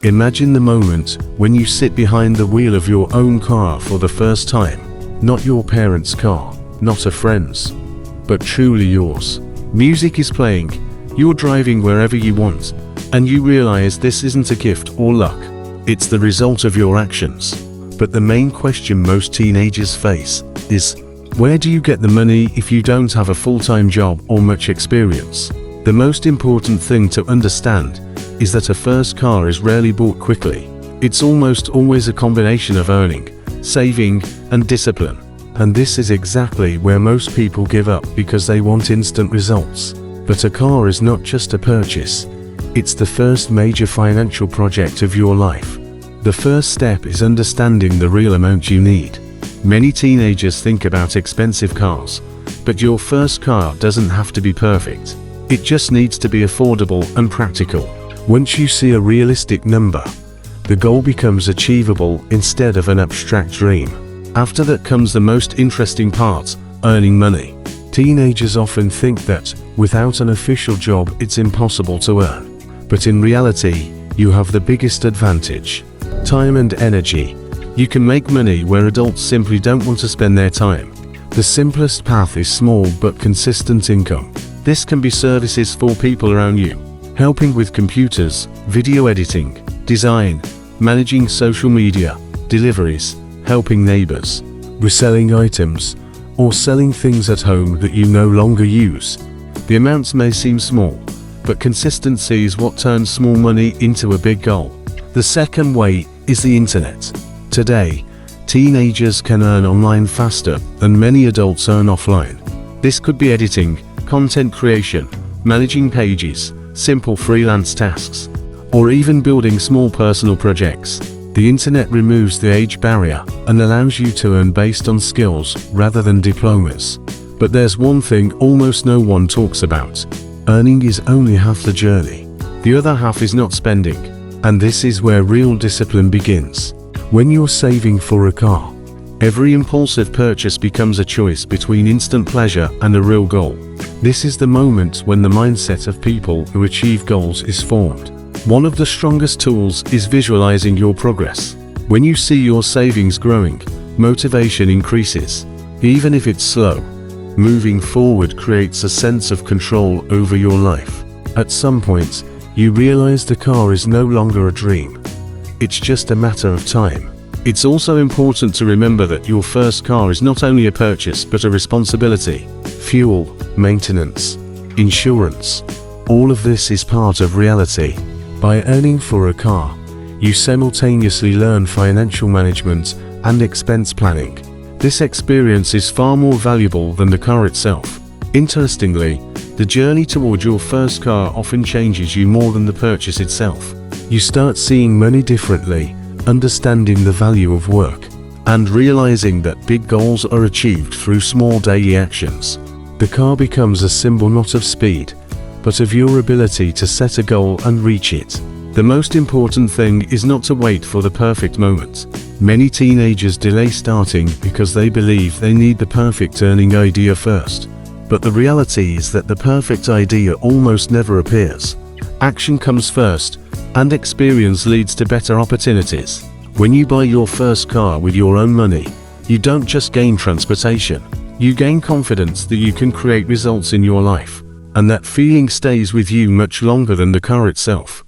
Imagine the moment when you sit behind the wheel of your own car for the first time. Not your parents' car, not a friend's, but truly yours. Music is playing, you're driving wherever you want, and you realize this isn't a gift or luck. It's the result of your actions. But the main question most teenagers face is, where do you get the money if you don't have a full-time job or much experience? The most important thing to understand is that a first car is rarely bought quickly. It's almost always a combination of earning, saving, and discipline. And this is exactly where most people give up because they want instant results. But a car is not just a purchase. It's the first major financial project of your life. The first step is understanding the real amount you need. Many teenagers think about expensive cars, but your first car doesn't have to be perfect. It just needs to be affordable and practical. Once you see a realistic number, the goal becomes achievable instead of an abstract dream. After that comes the most interesting part, earning money. Teenagers often think that, without an official job, it's impossible to earn. But in reality, you have the biggest advantage: time and energy. You can make money where adults simply don't want to spend their time. The simplest path is small but consistent income. This can be services for people around you, helping with computers, video editing, design, managing social media, deliveries, helping neighbors, reselling items, or selling things at home that you no longer use. The amounts may seem small, but consistency is what turns small money into a big goal. The second way is the internet. Today, teenagers can earn online faster than many adults earn offline. This could be editing, content creation, managing pages, simple freelance tasks, or even building small personal projects. The internet removes the age barrier and allows you to earn based on skills rather than diplomas. But there's one thing almost no one talks about. Earning is only half the journey. The other half is not spending. And this is where real discipline begins. When you're saving for a car, every impulsive purchase becomes a choice between instant pleasure and a real goal. This is the moment when the mindset of people who achieve goals is formed. One of the strongest tools is visualizing your progress. When you see your savings growing, motivation increases. Even if it's slow, moving forward creates a sense of control over your life. At some point, you realize the car is no longer a dream. It's just a matter of time. It's also important to remember that your first car is not only a purchase but a responsibility. Fuel, maintenance, insurance, all of this is part of reality. By earning for a car, you simultaneously learn financial management and expense planning. This experience is far more valuable than the car itself. Interestingly, the journey toward your first car often changes you more than the purchase itself. You start seeing money differently, understanding the value of work, and realizing that big goals are achieved through small daily actions. The car becomes a symbol not of speed, but of your ability to set a goal and reach it. The most important thing is not to wait for the perfect moment. Many teenagers delay starting because they believe they need the perfect earning idea first. But the reality is that the perfect idea almost never appears. Action comes first, and experience leads to better opportunities. When you buy your first car with your own money, you don't just gain transportation. You gain confidence that you can create results in your life, and that feeling stays with you much longer than the car itself.